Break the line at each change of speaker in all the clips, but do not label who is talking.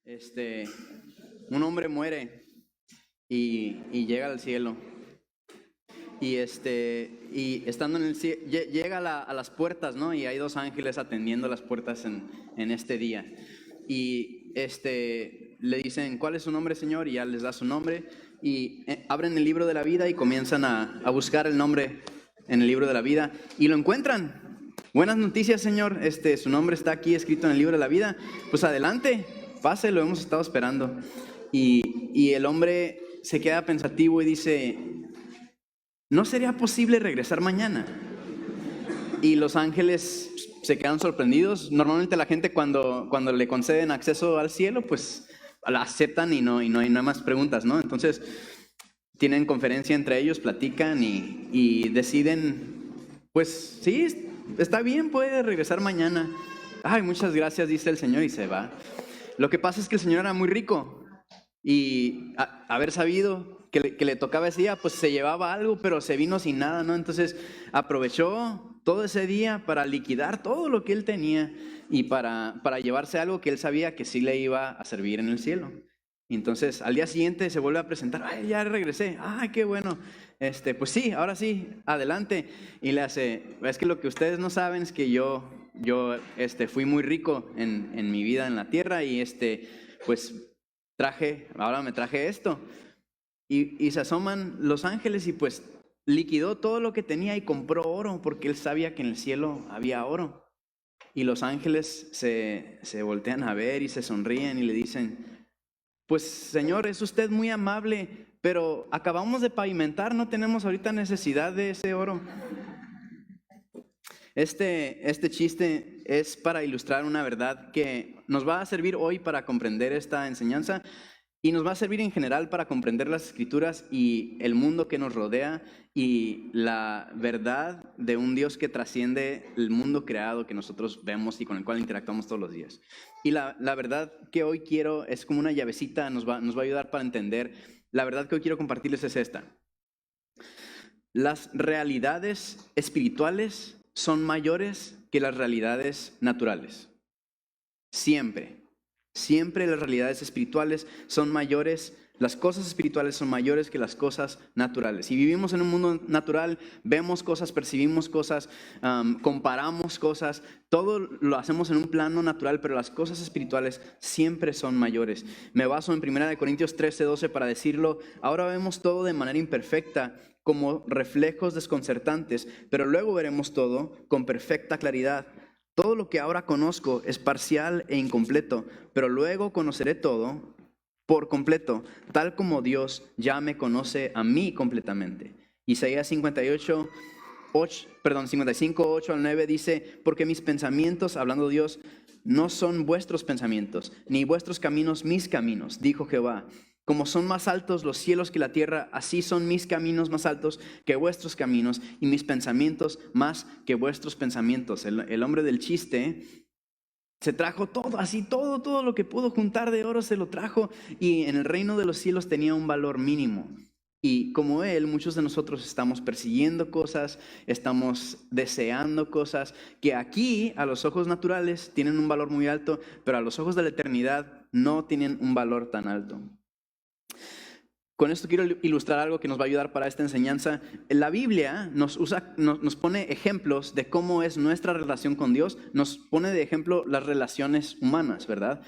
este, un hombre muere y llega al cielo. Y estando en el cielo, llega a las puertas, ¿no? Y hay dos ángeles atendiendo las puertas en este día. Y le dicen, ¿cuál es su nombre, Señor? Y ya les da su nombre. Y abren el libro de la vida y comienzan a buscar el nombre en el libro de la vida. Y lo encuentran. Buenas noticias, Señor. Su nombre está aquí escrito en el libro de la vida. Pues adelante, pase, lo hemos estado esperando. Y el hombre se queda pensativo y dice, ¿no sería posible regresar mañana? Y los ángeles se quedan sorprendidos. Normalmente la gente cuando le conceden acceso al cielo, pues la aceptan y no hay más preguntas, ¿no? Entonces tienen conferencia entre ellos, platican y deciden, pues sí, está bien, puede regresar mañana. Ay, muchas gracias, dice el Señor, y se va. Lo que pasa es que el Señor era muy rico y haber sabido que le tocaba ese día, pues se llevaba algo, pero se vino sin nada, ¿no? Entonces aprovechó todo ese día para liquidar todo lo que él tenía y para llevarse algo que él sabía que sí le iba a servir en el cielo. Entonces al día siguiente se vuelve a presentar, ay, ya regresé, ay, qué bueno, pues sí, ahora sí, adelante. Y le hace, es que lo que ustedes no saben es que yo fui muy rico en mi vida en la tierra y pues ahora me traje esto. Y se asoman los ángeles y pues liquidó todo lo que tenía y compró oro porque él sabía que en el cielo había oro. Y los ángeles se voltean a ver y se sonríen y le dicen, pues Señor, es usted muy amable, pero acabamos de pavimentar, no tenemos ahorita necesidad de ese oro. Este chiste es para ilustrar una verdad que nos va a servir hoy para comprender esta enseñanza y nos va a servir en general para comprender las Escrituras y el mundo que nos rodea y la verdad de un Dios que trasciende el mundo creado que nosotros vemos y con el cual interactuamos todos los días. Y la verdad que hoy quiero es como una llavecita, nos va a ayudar para entender. La verdad que hoy quiero compartirles es esta. Las realidades espirituales son mayores que las realidades naturales. Siempre las realidades espirituales son mayores, las cosas espirituales son mayores que las cosas naturales. Si vivimos en un mundo natural, vemos cosas, percibimos cosas, comparamos cosas, todo lo hacemos en un plano natural, pero las cosas espirituales siempre son mayores. Me baso en 1 Corintios 13:12 para decirlo. Ahora vemos todo de manera imperfecta, como reflejos desconcertantes, pero luego veremos todo con perfecta claridad. Todo lo que ahora conozco es parcial e incompleto, pero luego conoceré todo por completo, tal como Dios ya me conoce a mí completamente. Isaías 55, 8 al 9 dice, porque mis pensamientos, hablando Dios, no son vuestros pensamientos, ni vuestros caminos mis caminos, dijo Jehová. Como son más altos los cielos que la tierra, así son mis caminos más altos que vuestros caminos y mis pensamientos más que vuestros pensamientos. El hombre del chiste se trajo todo, así todo lo que pudo juntar de oro se lo trajo y en el reino de los cielos tenía un valor mínimo. Y como él, muchos de nosotros estamos persiguiendo cosas, estamos deseando cosas que aquí a los ojos naturales tienen un valor muy alto, pero a los ojos de la eternidad no tienen un valor tan alto. Con esto quiero ilustrar algo que nos va a ayudar para esta enseñanza. La Biblia nos pone ejemplos de cómo es nuestra relación con Dios. Nos pone de ejemplo las relaciones humanas, ¿verdad?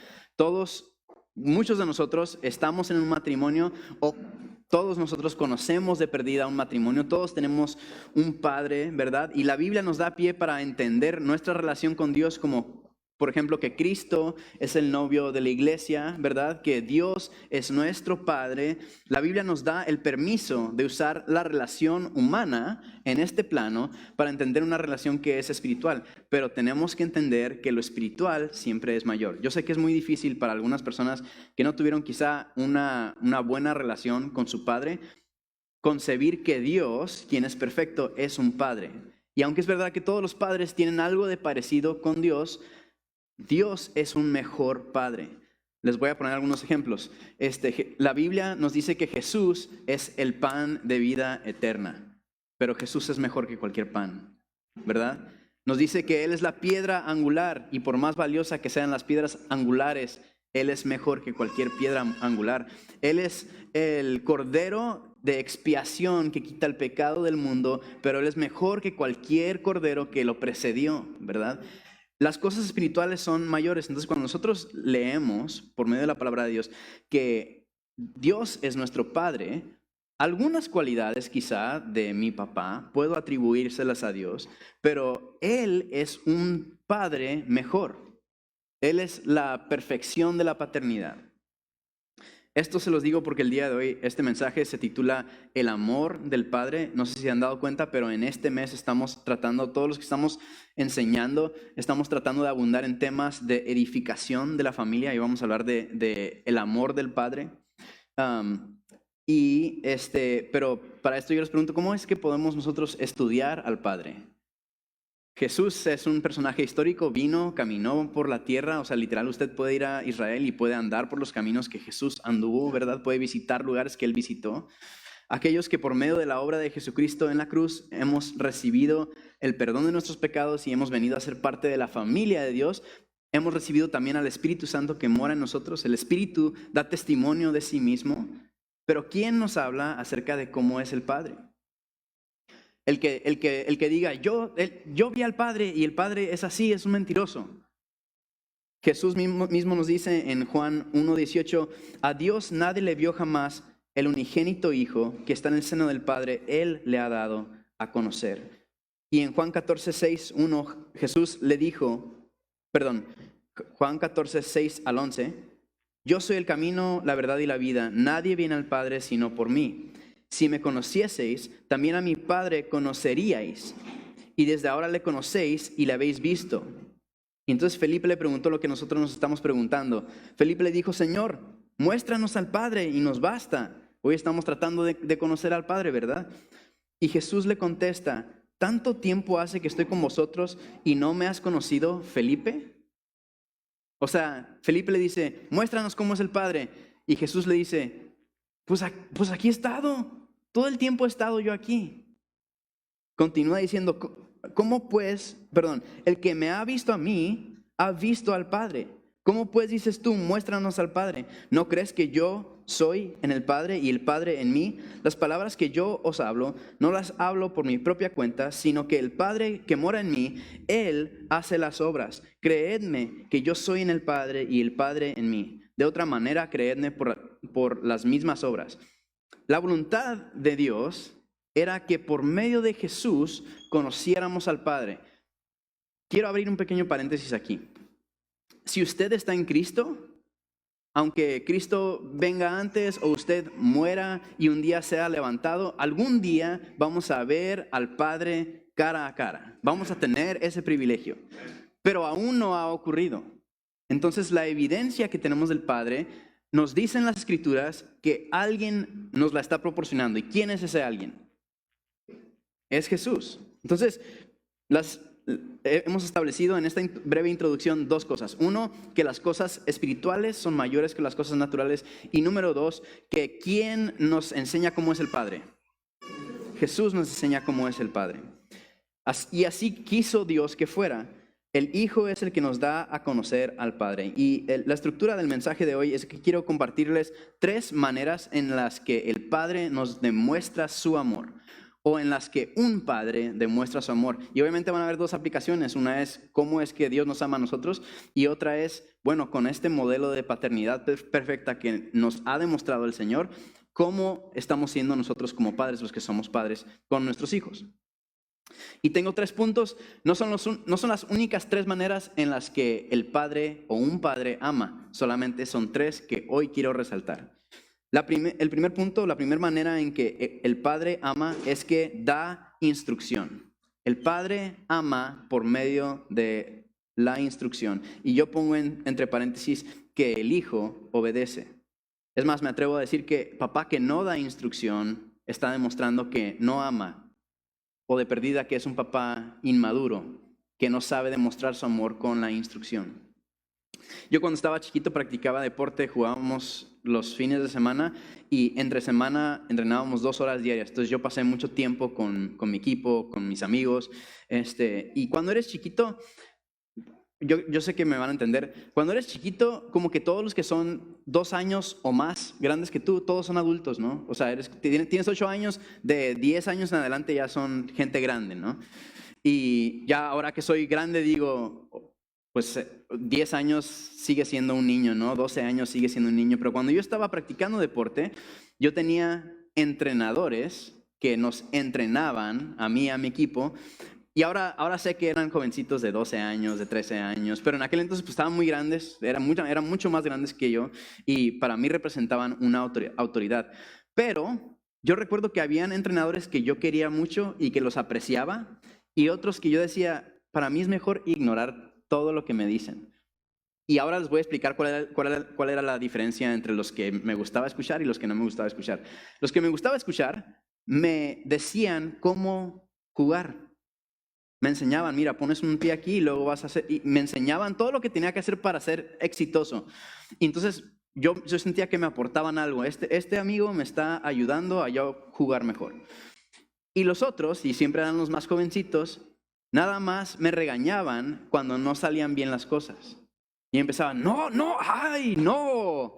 Muchos de nosotros estamos en un matrimonio o todos nosotros conocemos de perdida un matrimonio. Todos tenemos un padre, ¿verdad? Y la Biblia nos da pie para entender nuestra relación con Dios como, por ejemplo, que Cristo es el novio de la iglesia, ¿verdad? Que Dios es nuestro Padre. La Biblia nos da el permiso de usar la relación humana en este plano para entender una relación que es espiritual. Pero tenemos que entender que lo espiritual siempre es mayor. Yo sé que es muy difícil para algunas personas que no tuvieron quizá una buena relación con su Padre, concebir que Dios, quien es perfecto, es un Padre. Y aunque es verdad que todos los padres tienen algo de parecido con Dios, Dios es un mejor Padre. Les voy a poner algunos ejemplos. La Biblia nos dice que Jesús es el pan de vida eterna, pero Jesús es mejor que cualquier pan, ¿verdad? Nos dice que Él es la piedra angular y por más valiosa que sean las piedras angulares, Él es mejor que cualquier piedra angular. Él es el cordero de expiación que quita el pecado del mundo, pero Él es mejor que cualquier cordero que lo precedió, ¿verdad? Las cosas espirituales son mayores. Entonces, cuando nosotros leemos por medio de la palabra de Dios que Dios es nuestro Padre, algunas cualidades quizá de mi papá puedo atribuírselas a Dios, pero Él es un Padre mejor. Él es la perfección de la paternidad. Esto se los digo porque el día de hoy este mensaje se titula El amor del Padre. No sé si se han dado cuenta, pero en este mes estamos tratando, todos los que estamos enseñando, estamos tratando de abundar en temas de edificación de la familia y vamos a hablar de el amor del Padre. Pero para esto yo les pregunto, ¿cómo es que podemos nosotros estudiar al Padre? Jesús es un personaje histórico, vino, caminó por la tierra, o sea, literal usted puede ir a Israel y puede andar por los caminos que Jesús anduvo, ¿verdad? Puede visitar lugares que Él visitó. Aquellos que por medio de la obra de Jesucristo en la cruz hemos recibido el perdón de nuestros pecados y hemos venido a ser parte de la familia de Dios, hemos recibido también al Espíritu Santo que mora en nosotros. El Espíritu da testimonio de sí mismo, pero ¿quién nos habla acerca de cómo es el Padre? El que diga, yo vi al Padre y el Padre es así, es un mentiroso. Jesús mismo nos dice en Juan 1:18, a Dios nadie le vio jamás, el unigénito Hijo que está en el seno del Padre, Él le ha dado a conocer. Y en Juan 14:6-1, Jesús le dijo, Juan 14:6-11, yo soy el camino, la verdad y la vida, nadie viene al Padre sino por mí. Si me conocieseis, también a mi Padre conoceríais, y desde ahora le conocéis y le habéis visto. Y entonces Felipe le preguntó lo que nosotros nos estamos preguntando. Felipe le dijo, Señor, muéstranos al Padre y nos basta. Hoy estamos tratando de conocer al Padre, ¿verdad? Y Jesús le contesta, ¿tanto tiempo hace que estoy con vosotros y no me has conocido, Felipe? O sea, Felipe le dice, muéstranos cómo es el Padre. Y Jesús le dice, pues aquí he estado, todo el tiempo he estado yo aquí. Continúa diciendo, el que me ha visto a mí, ha visto al Padre. ¿Cómo pues dices tú, muéstranos al Padre? ¿No crees que yo soy en el Padre y el Padre en mí? Las palabras que yo os hablo, no las hablo por mi propia cuenta, sino que el Padre que mora en mí, Él hace las obras. Creedme que yo soy en el Padre y el Padre en mí. De otra manera, creedme por las mismas obras. La voluntad de Dios era que por medio de Jesús conociéramos al Padre. Quiero abrir un pequeño paréntesis aquí. Si usted está en Cristo, aunque Cristo venga antes o usted muera y un día sea levantado, algún día vamos a ver al Padre cara a cara. Vamos a tener ese privilegio. Pero aún no ha ocurrido. Entonces la evidencia que tenemos del Padre nos dice en las Escrituras que alguien nos la está proporcionando. ¿Y quién es ese alguien? Es Jesús. Entonces, hemos establecido en esta breve introducción dos cosas. Uno, que las cosas espirituales son mayores que las cosas naturales. Y número dos, que ¿quién nos enseña cómo es el Padre? Jesús nos enseña cómo es el Padre. Y así quiso Dios que fuera. El Hijo es el que nos da a conocer al Padre. Y la estructura del mensaje de hoy es que quiero compartirles tres maneras en las que el Padre nos demuestra su amor, o en las que un padre demuestra su amor. Y obviamente van a haber dos aplicaciones. Una es cómo es que Dios nos ama a nosotros, y otra es, bueno, con este modelo de paternidad perfecta que nos ha demostrado el Señor, cómo estamos siendo nosotros como padres, los que somos padres, con nuestros hijos. Y tengo 3 puntos. No son las únicas 3 maneras en las que el padre o un padre ama. Solamente son 3 que hoy quiero resaltar. El primer punto, la primera manera en que el padre ama es que da instrucción. El padre ama por medio de la instrucción. Y yo pongo entre paréntesis que el hijo obedece. Es más, me atrevo a decir que papá que no da instrucción está demostrando que no ama. O de perdida que es un papá inmaduro, que no sabe demostrar su amor con la instrucción. Yo cuando estaba chiquito practicaba deporte, jugábamos los fines de semana y entre semana entrenábamos 2 horas diarias. Entonces yo pasé mucho tiempo con mi equipo, con mis amigos. Y cuando eres chiquito, yo sé que me van a entender. Cuando eres chiquito, como que todos los que son 2 años o más grandes que tú, todos son adultos, ¿no? O sea, tienes 8 años, de 10 años en adelante ya son gente grande, ¿no? Y ya ahora que soy grande digo, pues 10 años sigue siendo un niño, ¿no? 12 años sigue siendo un niño. Pero cuando yo estaba practicando deporte, yo tenía entrenadores que nos entrenaban a mí, a mi equipo. Y ahora sé que eran jovencitos de 12 años, de 13 años, pero en aquel entonces pues, estaban muy grandes, eran mucho más grandes que yo y para mí representaban una autoridad. Pero yo recuerdo que habían entrenadores que yo quería mucho y que los apreciaba y otros que yo decía, para mí es mejor ignorar todo lo que me dicen. Y ahora les voy a explicar cuál era la diferencia entre los que me gustaba escuchar y los que no me gustaba escuchar. Los que me gustaba escuchar me decían cómo jugar. Me enseñaban, mira, pones un pie aquí y luego vas a hacer... Y me enseñaban todo lo que tenía que hacer para ser exitoso. Y entonces yo sentía que me aportaban algo. Este amigo me está ayudando a yo jugar mejor. Y los otros, y siempre eran los más jovencitos, nada más me regañaban cuando no salían bien las cosas. Y empezaban, no, ay, no.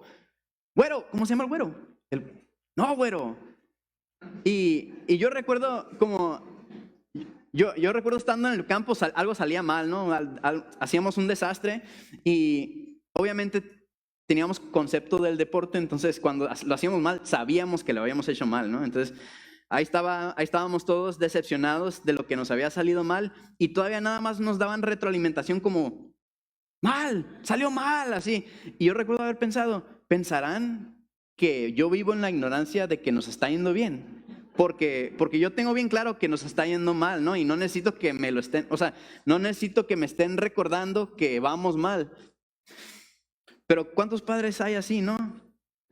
Güero, ¿cómo se llama el güero? No, güero. Y yo recuerdo como... Yo recuerdo estando en el campo, algo salía mal, ¿no? Hacíamos un desastre y obviamente teníamos concepto del deporte, entonces cuando lo hacíamos mal, sabíamos que lo habíamos hecho mal, ¿no? Entonces ahí estábamos todos decepcionados de lo que nos había salido mal y todavía nada más nos daban retroalimentación como, mal, salió mal, así. Y yo recuerdo haber pensado, ¿pensarán que yo vivo en la ignorancia de que nos está yendo bien? Porque yo tengo bien claro que nos está yendo mal, ¿no? Y no necesito que me lo estén, o sea, no necesito que me estén recordando que vamos mal. Pero ¿cuántos padres hay así, no?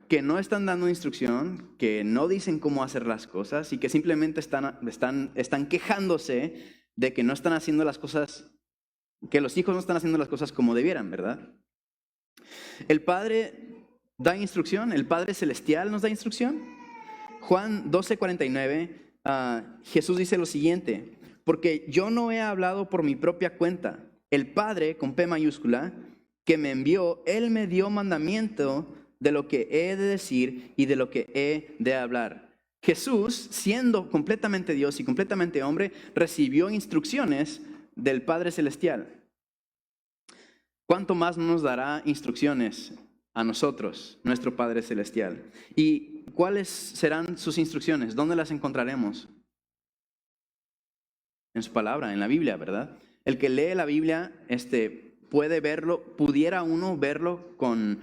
Que no están dando instrucción, que no dicen cómo hacer las cosas y que simplemente están quejándose de que no están haciendo las cosas, que los hijos no están haciendo las cosas como debieran, ¿verdad? El Padre da instrucción, el Padre Celestial nos da instrucción. Juan 12:49, Jesús dice lo siguiente, porque yo no he hablado por mi propia cuenta. El Padre, con P mayúscula, que me envió, Él me dio mandamiento de lo que he de decir y de lo que he de hablar. Jesús, siendo completamente Dios y completamente hombre, recibió instrucciones del Padre Celestial. ¿Cuánto más nos dará instrucciones a nosotros, nuestro Padre Celestial? ¿Y cuáles serán sus instrucciones? ¿Dónde las encontraremos? En su palabra, en la Biblia, ¿verdad? El que lee la Biblia puede verlo, pudiera uno verlo con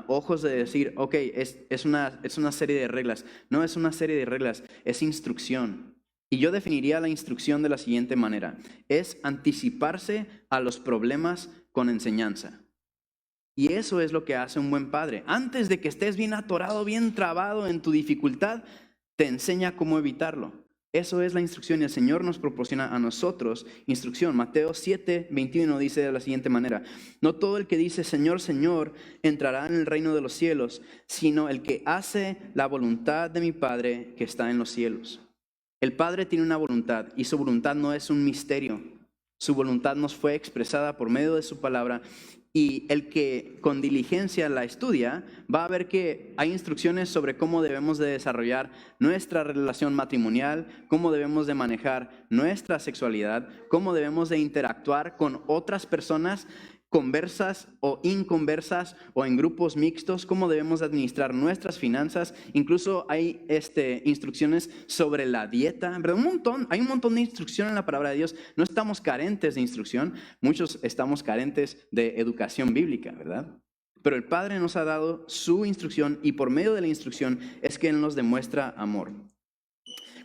ojos de decir, ok, es una serie de reglas. No es una serie de reglas, es instrucción. Y yo definiría la instrucción de la siguiente manera. Es anticiparse a los problemas con enseñanza. Y eso es lo que hace un buen padre. Antes de que estés bien atorado, bien trabado en tu dificultad, te enseña cómo evitarlo. Eso es la instrucción y el Señor nos proporciona a nosotros instrucción. Mateo 7:21 dice de la siguiente manera: no todo el que dice Señor, Señor entrará en el reino de los cielos, sino el que hace la voluntad de mi Padre que está en los cielos. El Padre tiene una voluntad y su voluntad no es un misterio. Su voluntad nos fue expresada por medio de su palabra. Y el que con diligencia la estudia va a ver que hay instrucciones sobre cómo debemos de desarrollar nuestra relación matrimonial, cómo debemos de manejar nuestra sexualidad, cómo debemos de interactuar con otras personas conversas o inconversas o en grupos mixtos, cómo debemos administrar nuestras finanzas. Incluso hay instrucciones sobre la dieta, pero hay un montón de instrucción en la palabra de Dios. No estamos carentes de instrucción, muchos estamos carentes de educación bíblica, ¿verdad? Pero el Padre nos ha dado su instrucción y por medio de la instrucción es que Él nos demuestra amor.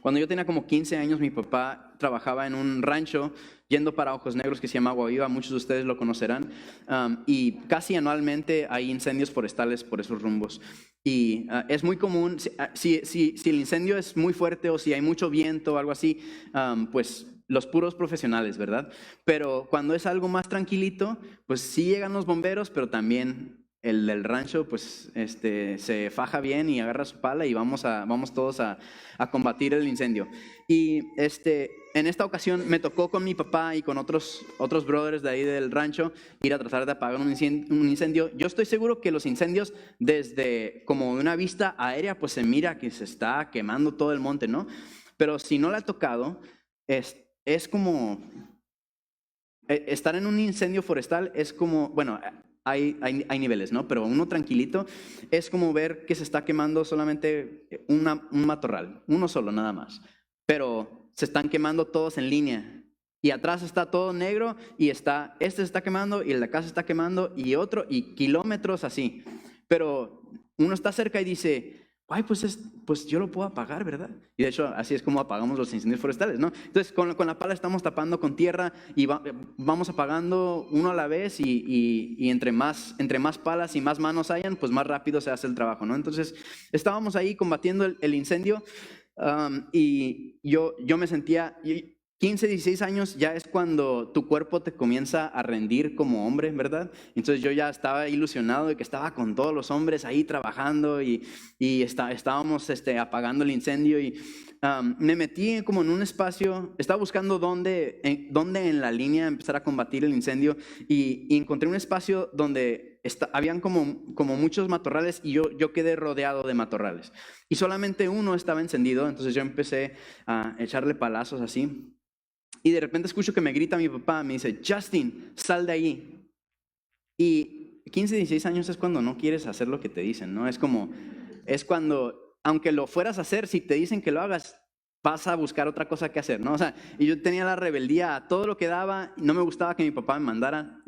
Cuando yo tenía como 15 años, mi papá trabajaba en un rancho yendo para Ojos Negros que se llama Agua Viva, muchos de ustedes lo conocerán, y casi anualmente hay incendios forestales por esos rumbos. Y es muy común, si el incendio es muy fuerte o si hay mucho viento o algo así, pues los puros profesionales, ¿verdad? Pero cuando es algo más tranquilito, pues sí llegan los bomberos, pero también el del rancho pues se faja bien y agarra su pala y vamos todos a combatir el incendio. Y en esta ocasión me tocó con mi papá y con otros brothers de ahí del rancho ir a tratar de apagar un incendio. Yo estoy seguro que los incendios desde como una vista aérea pues se mira que se está quemando todo el monte, ¿no? Pero si no le ha tocado, es como estar en un incendio forestal es como, bueno, hay niveles, ¿no? Pero uno tranquilito es como ver que se está quemando solamente un matorral, uno solo nada más. Pero se están quemando todos en línea. Y atrás está todo negro y se está quemando y el de acá se está quemando y otro y kilómetros así. Pero uno está cerca y dice, ay, pues yo lo puedo apagar, ¿verdad? Y de hecho, así es como apagamos los incendios forestales, ¿no? Entonces, con la pala estamos tapando con tierra y vamos apagando uno a la vez y entre más palas y más manos hayan, pues más rápido se hace el trabajo, ¿no? Entonces, estábamos ahí combatiendo el incendio y yo me sentía... 15, 16 años ya es cuando tu cuerpo te comienza a rendir como hombre, ¿verdad? Entonces yo ya estaba ilusionado de que estaba con todos los hombres ahí trabajando y estábamos apagando el incendio y me metí como en un espacio, estaba buscando dónde en la línea empezar a combatir el incendio y encontré un espacio donde habían como muchos matorrales y yo quedé rodeado de matorrales y solamente uno estaba encendido, entonces yo empecé a echarle palazos así. Y de repente escucho que me grita mi papá, me dice, Justin, sal de ahí. Y 15, 16 años es cuando no quieres hacer lo que te dicen, ¿no? Es cuando, aunque lo fueras a hacer, si te dicen que lo hagas, vas a buscar otra cosa que hacer, ¿no? O sea, y yo tenía la rebeldía a todo lo que daba, no me gustaba que mi papá me mandara,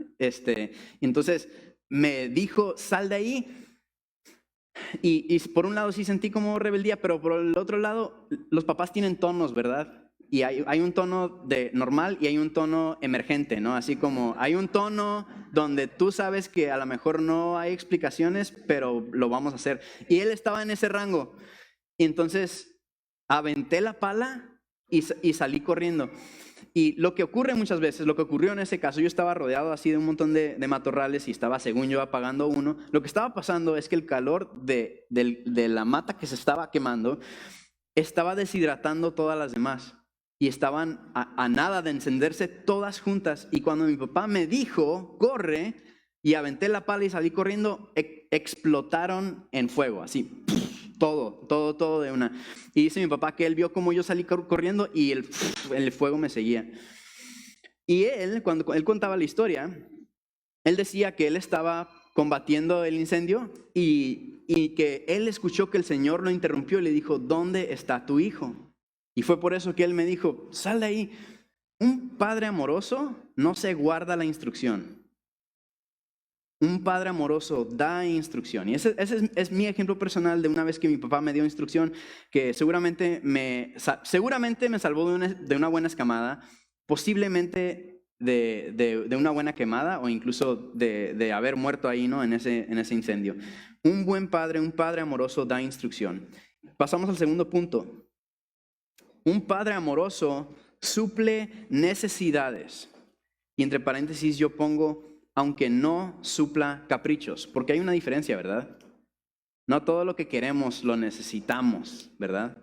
entonces me dijo, sal de ahí. Y por un lado sí sentí como rebeldía, pero por el otro lado, los papás tienen tonos, ¿verdad? Y hay un tono de normal y hay un tono emergente, ¿no? Así como hay un tono donde tú sabes que a lo mejor no hay explicaciones, pero lo vamos a hacer. Y él estaba en ese rango. Y entonces aventé la pala y salí corriendo. Y lo que ocurre muchas veces, lo que ocurrió en ese caso, yo estaba rodeado así de un montón de matorrales y estaba, según yo, apagando uno. Lo que estaba pasando es que el calor de la mata que se estaba quemando estaba deshidratando todas las demás. Y estaban a nada de encenderse todas juntas. Y cuando mi papá me dijo, corre, y aventé la pala y salí corriendo, explotaron en fuego, así, todo de una. Y dice mi papá que él vio cómo yo salí corriendo y el fuego me seguía. Y él, cuando él contaba la historia, él decía que él estaba combatiendo el incendio y que él escuchó que el Señor lo interrumpió y le dijo, ¿dónde está tu hijo? Y fue por eso que él me dijo, sal de ahí. Un padre amoroso no se guarda la instrucción. Un padre amoroso da instrucción. Y ese es mi ejemplo personal de una vez que mi papá me dio instrucción, que seguramente me salvó de una buena escamada, posiblemente de una buena quemada o incluso de haber muerto ahí, ¿no? en ese incendio. Un buen padre, un padre amoroso da instrucción. Pasamos al segundo punto. Un padre amoroso suple necesidades. Y entre paréntesis yo pongo, aunque no supla caprichos, porque hay una diferencia, ¿verdad? No todo lo que queremos lo necesitamos, ¿verdad?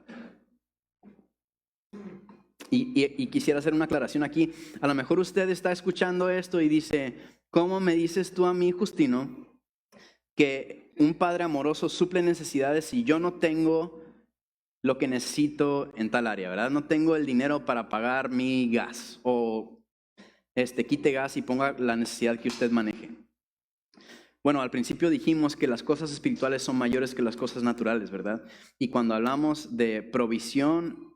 Y quisiera hacer una aclaración aquí. A lo mejor usted está escuchando esto y dice, ¿cómo me dices tú a mí, Justino, que un padre amoroso suple necesidades si yo no tengo lo que necesito en tal área, ¿verdad? No tengo el dinero para pagar mi gas o quite gas y ponga la necesidad que usted maneje. Bueno, al principio dijimos que las cosas espirituales son mayores que las cosas naturales, ¿verdad? Y cuando hablamos de provisión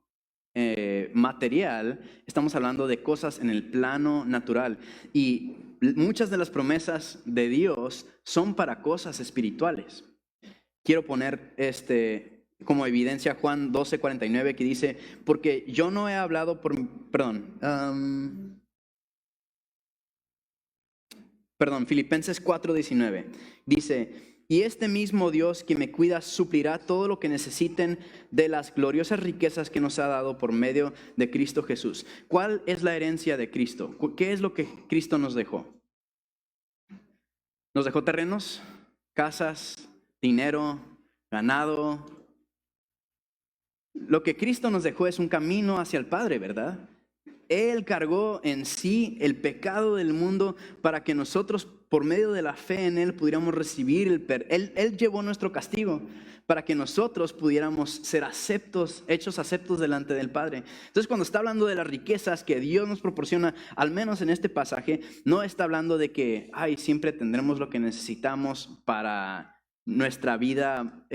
material, estamos hablando de cosas en el plano natural. Y muchas de las promesas de Dios son para cosas espirituales. Quiero poner como evidencia Juan 12:49 que dice, porque yo no he hablado Filipenses 4:19 dice, y este mismo Dios que me cuida suplirá todo lo que necesiten de las gloriosas riquezas que nos ha dado por medio de Cristo Jesús. ¿Cuál es la herencia de Cristo? ¿Qué es lo que Cristo nos dejó? ¿Nos dejó terrenos, casas, dinero, ganado. Lo que Cristo nos dejó es un camino hacia el Padre, ¿verdad? Él cargó en sí el pecado del mundo para que nosotros, por medio de la fe en Él, pudiéramos recibir Él llevó nuestro castigo para que nosotros pudiéramos ser hechos aceptos delante del Padre. Entonces, cuando está hablando de las riquezas que Dios nos proporciona, al menos en este pasaje, no está hablando de que siempre tendremos lo que necesitamos para nuestra vida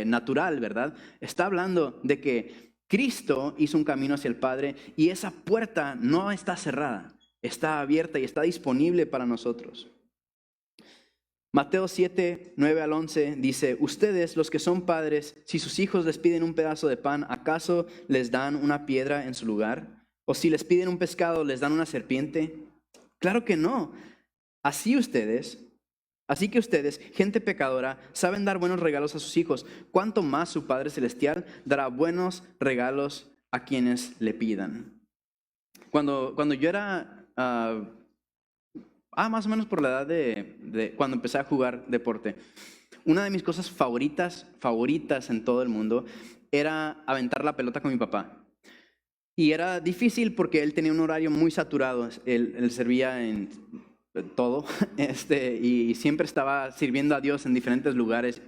natural, ¿verdad? Está hablando de que Cristo hizo un camino hacia el Padre y esa puerta no está cerrada, está abierta y está disponible para nosotros. Mateo 7, 9 al 11 dice: ustedes, los que son padres, si sus hijos les piden un pedazo de pan, ¿acaso les dan una piedra en su lugar? ¿O si les piden un pescado, les dan una serpiente? Claro que no. Así que ustedes, gente pecadora, saben dar buenos regalos a sus hijos. ¿Cuánto más su Padre Celestial dará buenos regalos a quienes le pidan? Cuando yo era, más o menos por la edad de cuando empecé a jugar deporte, una de mis cosas favoritas en todo el mundo era aventar la pelota con mi papá. Y era difícil porque él tenía un horario muy saturado. Él servía en todo, y siempre estaba sirviendo a Dios en diferentes lugares.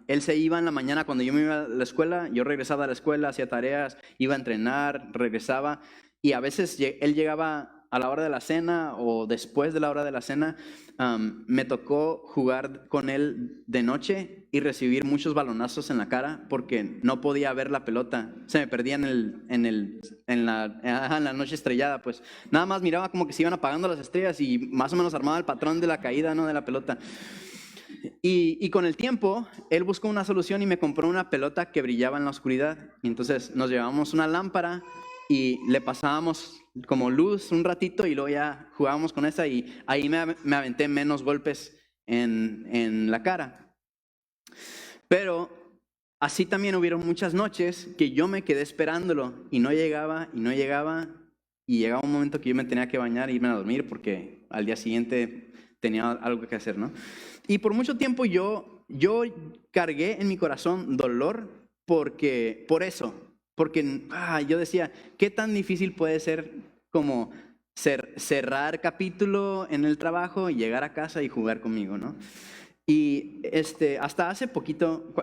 Él se iba en la mañana cuando yo me iba a la escuela, yo regresaba a la escuela, hacía tareas, iba a entrenar, regresaba, y a veces él llegaba a la hora de la cena o después de la hora de la cena. Me tocó jugar con él de noche y recibir muchos balonazos en la cara porque no podía ver la pelota. Se me perdía en la noche estrellada. Pues nada más miraba como que se iban apagando las estrellas y más o menos armaba el patrón de la caída, ¿no?, de la pelota. Y con el tiempo, él buscó una solución y me compró una pelota que brillaba en la oscuridad. Y entonces nos llevábamos una lámpara y le pasábamos como luz un ratito y luego ya jugábamos con esa, y ahí me aventé menos golpes en la cara. Pero así también hubieron muchas noches que yo me quedé esperándolo y no llegaba, y llegaba un momento que yo me tenía que bañar e irme a dormir porque al día siguiente tenía algo que hacer, ¿no? Y por mucho tiempo yo cargué en mi corazón dolor por eso. Porque yo decía, ¿qué tan difícil puede ser como cerrar capítulo en el trabajo y llegar a casa y jugar conmigo, ¿no? Y hasta hace poquito,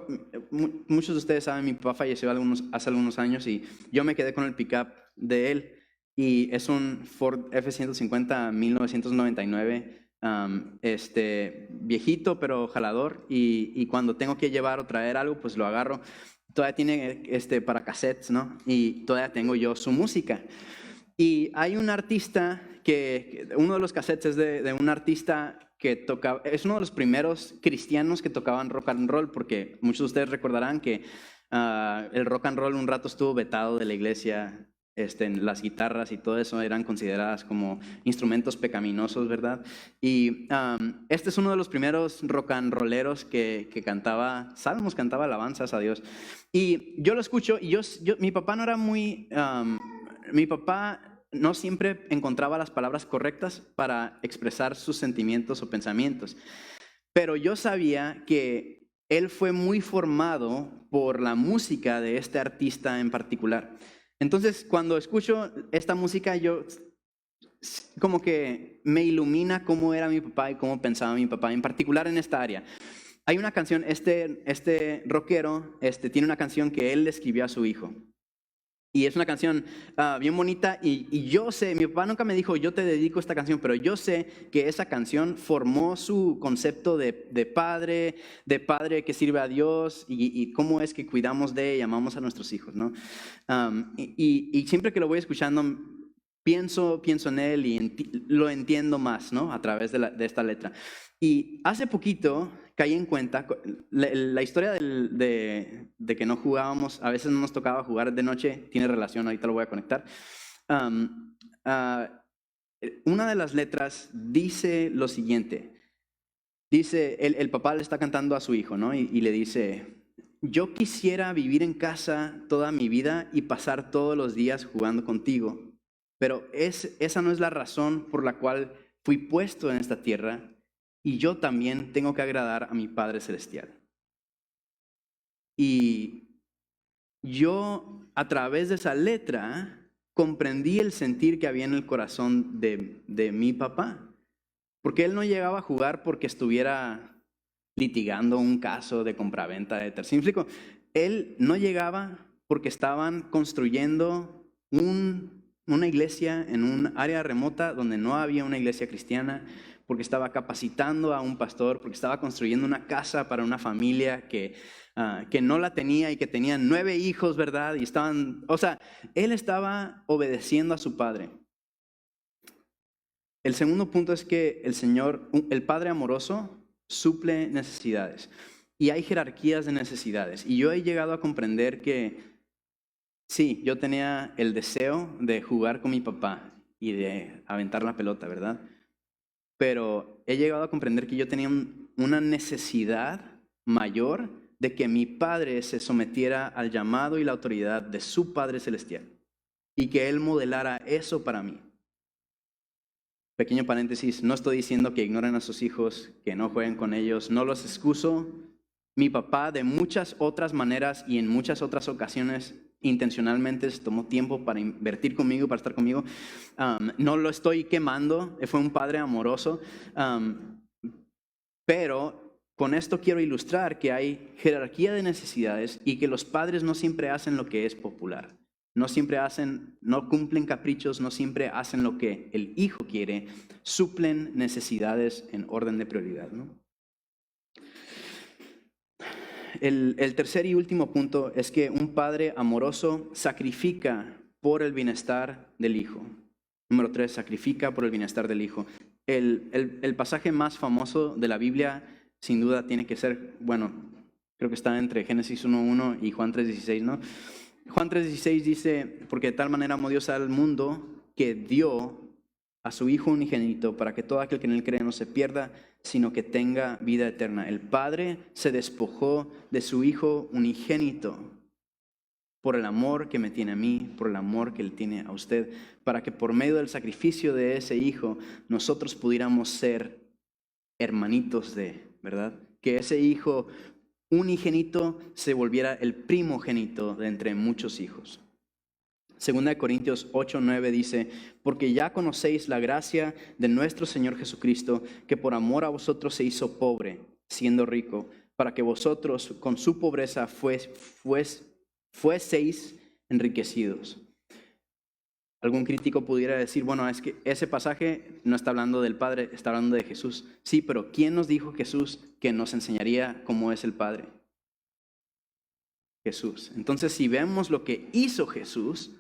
muchos de ustedes saben, mi papá falleció hace algunos años y yo me quedé con el pickup de él. Y es un Ford F-150 1999, viejito pero jalador. Y cuando tengo que llevar o traer algo, pues lo agarro. Todavía tiene para cassettes, ¿no? Y todavía tengo yo su música. Y hay un artista uno de los cassettes es de un artista que tocaba, es uno de los primeros cristianos que tocaban rock and roll, porque muchos de ustedes recordarán que el rock and roll un rato estuvo vetado de la iglesia. Las guitarras y todo eso eran consideradas como instrumentos pecaminosos, ¿verdad? Y este es uno de los primeros rock and rolleros que cantaba salmos, cantaba alabanzas a Dios. Y yo lo escucho y mi papá no era mi papá no siempre encontraba las palabras correctas para expresar sus sentimientos o pensamientos, pero yo sabía que él fue muy formado por la música de este artista en particular. Entonces, cuando escucho esta música, yo como que me ilumina cómo era mi papá y cómo pensaba mi papá, en particular en esta área. Hay una canción, este rockero tiene una canción que él le escribió a su hijo. Y es una canción bien bonita, y yo sé, mi papá nunca me dijo, yo te dedico esta canción, pero yo sé que esa canción formó su concepto de padre que sirve a Dios, y cómo es que cuidamos de y amamos a nuestros hijos, ¿no? Y siempre que lo voy escuchando, pienso en él y lo entiendo más, ¿no?, a través de esta letra. Y hace poquito caí en cuenta, la historia de que no jugábamos, a veces no nos tocaba jugar de noche, tiene relación, ahorita lo voy a conectar. Una de las letras dice lo siguiente. Dice, el papá le está cantando a su hijo, ¿no? Y le dice: yo quisiera vivir en casa toda mi vida y pasar todos los días jugando contigo, pero esa no es la razón por la cual fui puesto en esta tierra. y yo también tengo que agradar a mi Padre Celestial. Y yo, a través de esa letra, comprendí el sentir que había en el corazón de mi papá. Porque él no llegaba a jugar porque estuviera litigando un caso de compraventa de tercer. ¿Sí me explico? Él no llegaba porque estaban construyendo una iglesia en un área remota donde no había una iglesia cristiana, porque estaba capacitando a un pastor, porque estaba construyendo una casa para una familia que no la tenía y que tenían 9 hijos, ¿verdad? Y estaban, o sea, él estaba obedeciendo a su padre. El segundo punto es que el Señor, el Padre amoroso, suple necesidades. Y hay jerarquías de necesidades. Y yo he llegado a comprender que sí, yo tenía el deseo de jugar con mi papá y de aventar la pelota, ¿verdad? Pero he llegado a comprender que yo tenía una necesidad mayor de que mi padre se sometiera al llamado y la autoridad de su Padre Celestial y que Él modelara eso para mí. Pequeño paréntesis, no estoy diciendo que ignoren a sus hijos, que no jueguen con ellos, no los excuso. Mi papá de muchas otras maneras y en muchas otras ocasiones intencionalmente se tomó tiempo para invertir conmigo, para estar conmigo. No lo estoy quemando, fue un padre amoroso, pero con esto quiero ilustrar que hay jerarquía de necesidades y que los padres no siempre hacen lo que es popular. No siempre hacen, no cumplen caprichos, no siempre hacen lo que el hijo quiere, suplen necesidades en orden de prioridad, ¿no? El tercer y último punto es que un padre amoroso sacrifica por el bienestar del hijo. Número 3, sacrifica por el bienestar del hijo. El pasaje más famoso de la Biblia, sin duda, tiene que ser, bueno, creo que está entre Génesis 1:1 y Juan 3:16, ¿no? Juan 3:16 dice, porque de tal manera amó Dios al mundo que dio a su Hijo unigénito para que todo aquel que en él cree no se pierda, sino que tenga vida eterna. El Padre se despojó de su Hijo unigénito por el amor que me tiene a mí, por el amor que él tiene a usted, para que por medio del sacrificio de ese Hijo nosotros pudiéramos ser hermanitos de, ¿verdad? Que ese Hijo unigénito se volviera el primogénito de entre muchos hijos. Segunda de Corintios 8:9 dice, porque ya conocéis la gracia de nuestro Señor Jesucristo, que por amor a vosotros se hizo pobre, siendo rico, para que vosotros con su pobreza fueseis enriquecidos. Algún crítico pudiera decir, bueno, es que ese pasaje no está hablando del Padre, está hablando de Jesús. Sí, pero ¿quién nos dijo Jesús que nos enseñaría cómo es el Padre? Jesús. Entonces, si vemos lo que hizo Jesús,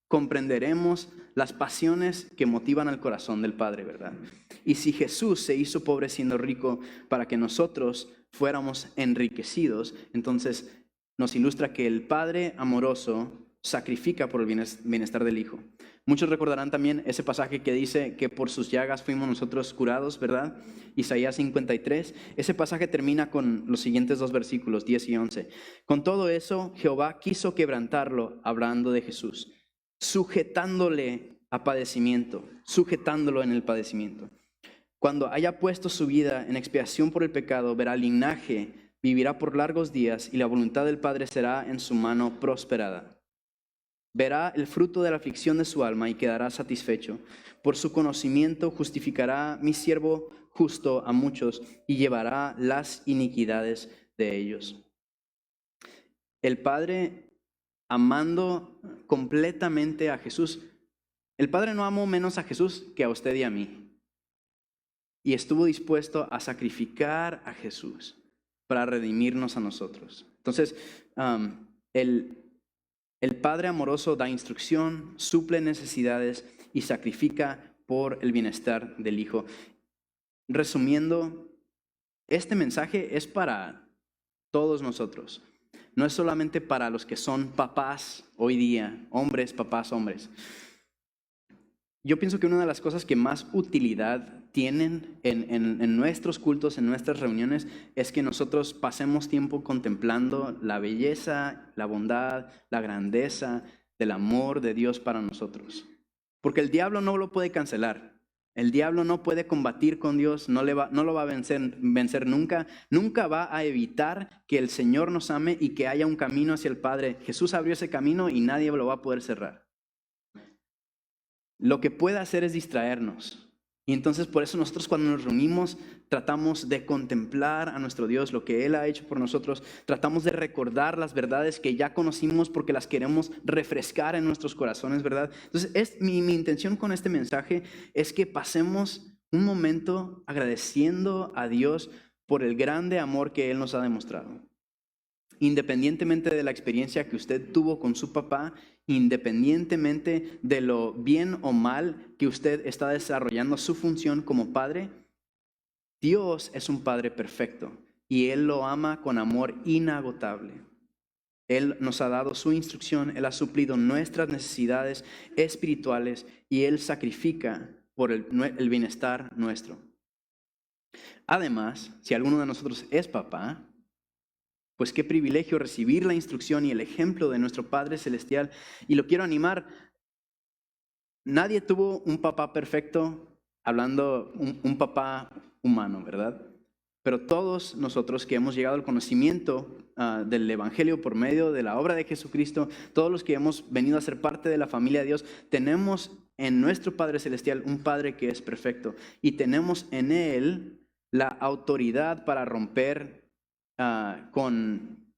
comprenderemos las pasiones que motivan al corazón del Padre, ¿verdad? Y si Jesús se hizo pobre siendo rico para que nosotros fuéramos enriquecidos, entonces nos ilustra que el Padre amoroso sacrifica por el bienestar del Hijo. Muchos recordarán también ese pasaje que dice que por sus llagas fuimos nosotros curados, ¿verdad? Isaías 53. Ese pasaje termina con los siguientes 2 versículos, 10 y 11. Con todo eso, Jehová quiso quebrantarlo, hablando de Jesús, sujetándole a padecimiento, sujetándolo en el padecimiento. Cuando haya puesto su vida en expiación por el pecado, verá linaje, vivirá por largos días y la voluntad del Padre será en su mano prosperada. Verá el fruto de la aflicción de su alma y quedará satisfecho. Por su conocimiento justificará mi siervo justo a muchos y llevará las iniquidades de ellos. El Padre amando completamente a Jesús. El Padre no amó menos a Jesús que a usted y a mí. Y estuvo dispuesto a sacrificar a Jesús para redimirnos a nosotros. Entonces, el Padre amoroso da instrucción, suple necesidades y sacrifica por el bienestar del Hijo. Resumiendo, este mensaje es para todos nosotros. No es solamente para los que son papás hoy día, hombres, papás, hombres. Yo pienso que una de las cosas que más utilidad tienen en nuestros cultos, en nuestras reuniones, es que nosotros pasemos tiempo contemplando la belleza, la bondad, la grandeza del amor de Dios para nosotros. Porque el diablo no lo puede cancelar. El diablo no puede combatir con Dios, no lo va a vencer nunca. Nunca va a evitar que el Señor nos ame y que haya un camino hacia el Padre. Jesús abrió ese camino y nadie lo va a poder cerrar. Lo que puede hacer es distraernos. Y entonces por eso nosotros cuando nos reunimos tratamos de contemplar a nuestro Dios, lo que Él ha hecho por nosotros. Tratamos de recordar las verdades que ya conocimos porque las queremos refrescar en nuestros corazones, ¿verdad? Entonces mi intención con este mensaje es que pasemos un momento agradeciendo a Dios por el grande amor que Él nos ha demostrado. Independientemente de la experiencia que usted tuvo con su papá, independientemente de lo bien o mal que usted está desarrollando su función como padre, Dios es un Padre perfecto y Él lo ama con amor inagotable. Él nos ha dado su instrucción, Él ha suplido nuestras necesidades espirituales y Él sacrifica por el bienestar nuestro. Además, si alguno de nosotros es papá, pues qué privilegio recibir la instrucción y el ejemplo de nuestro Padre Celestial. Y lo quiero animar. Nadie tuvo un papá perfecto, hablando un papá humano, ¿verdad? Pero todos nosotros que hemos llegado al conocimiento del Evangelio por medio de la obra de Jesucristo, todos los que hemos venido a ser parte de la familia de Dios, tenemos en nuestro Padre Celestial un Padre que es perfecto. Y tenemos en Él la autoridad para romper con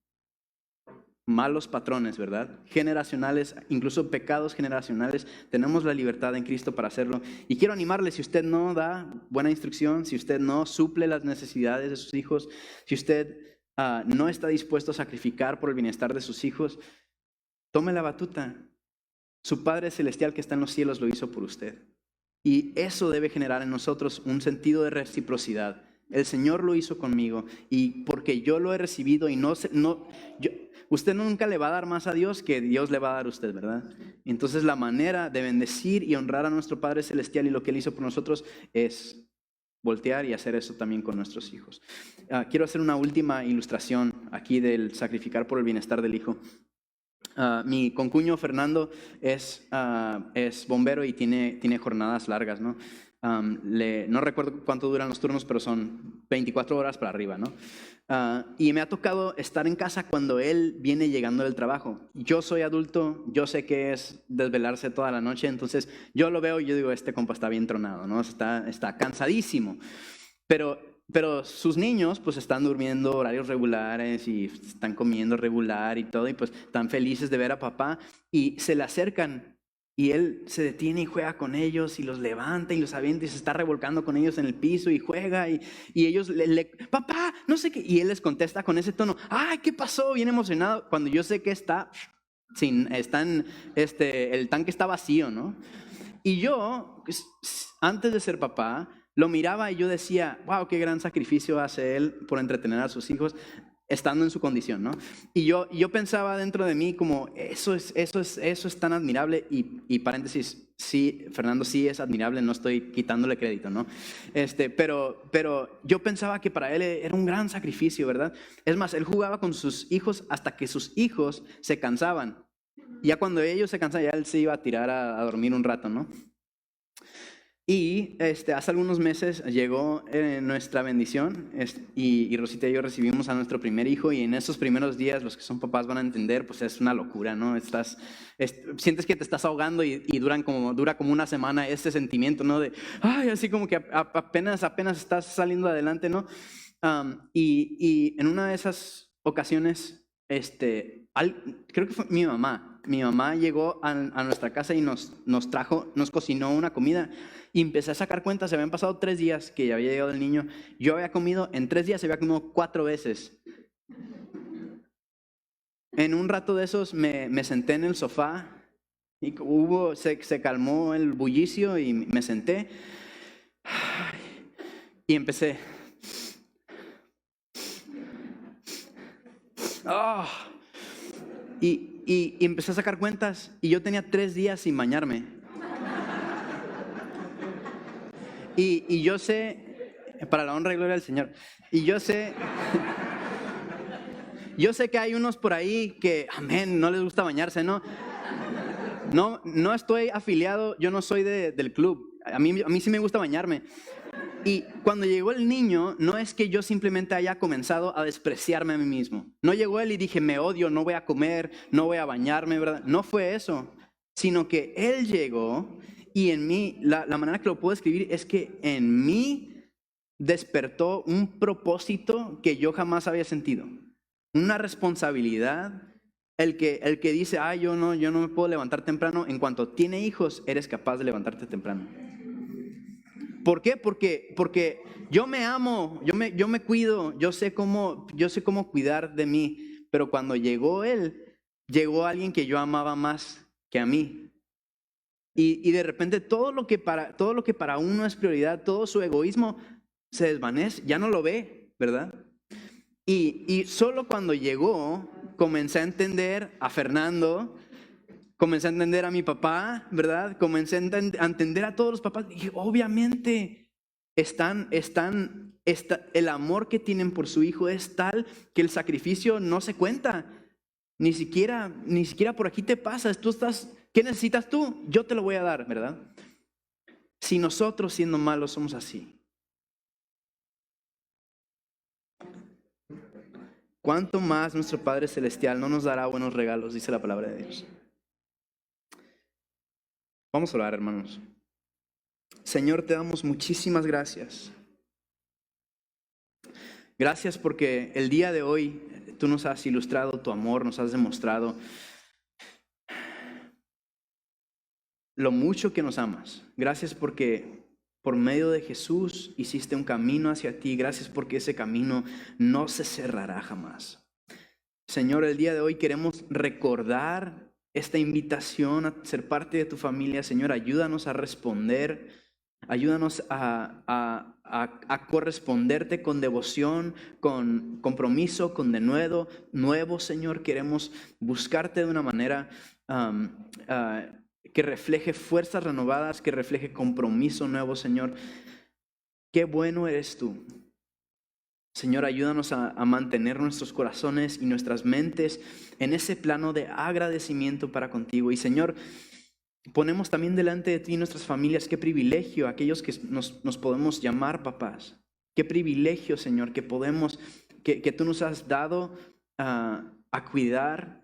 malos patrones, ¿verdad? Generacionales, incluso pecados generacionales. Tenemos la libertad en Cristo para hacerlo. Y quiero animarle, si usted no da buena instrucción, si usted no suple las necesidades de sus hijos, si usted no está dispuesto a sacrificar por el bienestar de sus hijos, tome la batuta. Su Padre Celestial que está en los cielos lo hizo por usted. Y eso debe generar en nosotros un sentido de reciprocidad. El Señor lo hizo conmigo y porque yo lo he recibido y usted nunca le va a dar más a Dios que Dios le va a dar a usted, ¿verdad? Entonces la manera de bendecir y honrar a nuestro Padre Celestial y lo que Él hizo por nosotros es voltear y hacer eso también con nuestros hijos. Quiero hacer una última ilustración aquí del sacrificar por el bienestar del hijo. Mi concuño Fernando es bombero y tiene jornadas largas, ¿no? No recuerdo cuánto duran los turnos, pero son 24 horas para arriba, ¿no? Y me ha tocado estar en casa cuando él viene llegando del trabajo. Yo soy adulto, yo sé que es desvelarse toda la noche, entonces yo lo veo y yo digo, este compa está bien tronado, ¿no? Está cansadísimo. Pero sus niños pues están durmiendo horarios regulares y están comiendo regular y todo, y pues están felices de ver a papá y se le acercan. Y él se detiene y juega con ellos y los levanta y los avienta y se está revolcando con ellos en el piso y juega y ellos papá, no sé qué. Y él les contesta con ese tono, ay, ¿qué pasó? Bien emocionado, cuando yo sé que el tanque está vacío, ¿no? Y yo, antes de ser papá, lo miraba y yo decía, wow, qué gran sacrificio hace él por entretener a sus hijos, estando en su condición, ¿no? Y yo pensaba dentro de mí como, eso es tan admirable y paréntesis, sí, Fernando sí es admirable, no estoy quitándole crédito, ¿no? Pero yo pensaba que para él era un gran sacrificio, ¿verdad? Es más, él jugaba con sus hijos hasta que sus hijos se cansaban. Y ya cuando ellos se cansaban, ya él se iba a tirar a dormir un rato, ¿no? Y hace algunos meses llegó nuestra bendición y Rosita y yo recibimos a nuestro primer hijo y en esos primeros días los que son papás van a entender, pues es una locura, ¿no? Sientes que te estás ahogando y dura como una semana ese sentimiento, ¿no? De, ay, así como que apenas estás saliendo adelante, ¿no? Y en una de esas ocasiones, creo que fue mi mamá. Mi mamá llegó a nuestra casa y nos cocinó una comida y empecé a sacar cuentas. Se habían pasado 3 días que ya había llegado el niño. Yo había comido, en 3 días se había comido 4 veces. En un rato de esos me senté en el sofá y se calmó el bullicio y me senté y empecé. Oh. Y empecé a sacar cuentas y yo tenía 3 días sin bañarme. Y yo sé, para la honra y gloria del Señor, y yo sé que hay unos por ahí que, amén, no les gusta bañarse, ¿no? No estoy afiliado, yo no soy del club. A mí sí me gusta bañarme. Y cuando llegó el niño, no es que yo simplemente haya comenzado a despreciarme a mí mismo. No llegó él y dije, me odio, no voy a comer, no voy a bañarme, ¿verdad? No fue eso, sino que él llegó y en mí, la manera que lo puedo describir es que en mí despertó un propósito que yo jamás había sentido. Una responsabilidad. El que dice, yo no me puedo levantar temprano, en cuanto tiene hijos, eres capaz de levantarte temprano. ¿Por qué? Porque yo me amo, yo me cuido, yo sé cómo cuidar de mí, pero cuando llegó él, llegó alguien que yo amaba más que a mí. Y de repente todo lo que para uno es prioridad, todo su egoísmo se desvanece, ya no lo ve, ¿verdad? Y solo cuando llegó, comencé a entender a Fernando, comencé a entender a mi papá, ¿verdad? Comencé a entender a todos los papás. Y obviamente el amor que tienen por su hijo es tal que el sacrificio no se cuenta. Ni siquiera por aquí te pasas. ¿Qué necesitas tú? Yo te lo voy a dar, ¿verdad? Si nosotros siendo malos somos así, ¿cuánto más nuestro Padre Celestial no nos dará buenos regalos? Dice la palabra de Dios. Vamos a orar, hermanos. Señor, te damos muchísimas gracias. Gracias porque el día de hoy tú nos has ilustrado tu amor, nos has demostrado lo mucho que nos amas. Gracias porque por medio de Jesús hiciste un camino hacia ti. Gracias porque ese camino no se cerrará jamás. Señor, el día de hoy queremos recordar esta invitación a ser parte de tu familia. Señor, ayúdanos a responder, ayúdanos a corresponderte con devoción, con compromiso, con denuedo nuevo, Señor. Queremos buscarte de una manera que refleje fuerzas renovadas, que refleje compromiso nuevo, Señor. Qué bueno eres tú. Señor, ayúdanos a mantener nuestros corazones y nuestras mentes en ese plano de agradecimiento para contigo. Y Señor, ponemos también delante de ti nuestras familias. Qué privilegio, aquellos que nos podemos llamar papás. Qué privilegio, Señor, que tú nos has dado a cuidar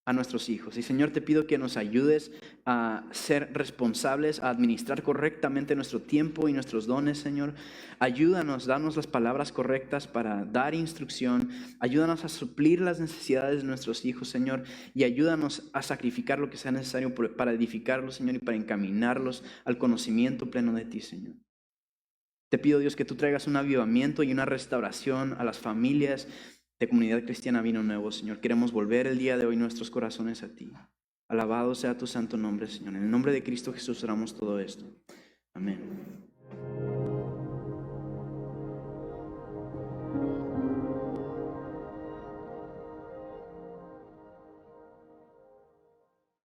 a nuestros hijos. Y Señor, te pido que nos ayudes a ser responsables, a administrar correctamente nuestro tiempo y nuestros dones, Señor. Ayúdanos, danos las palabras correctas para dar instrucción. Ayúdanos a suplir las necesidades de nuestros hijos, Señor. Y ayúdanos a sacrificar lo que sea necesario para edificarlos, Señor, y para encaminarlos al conocimiento pleno de ti, Señor. Te pido, Dios, que tú traigas un avivamiento y una restauración a las familias de Comunidad Cristiana Vino Nuevo, Señor. Queremos volver el día de hoy nuestros corazones a ti. Alabado sea tu santo nombre, Señor. En el nombre de Cristo Jesús oramos todo esto. Amén.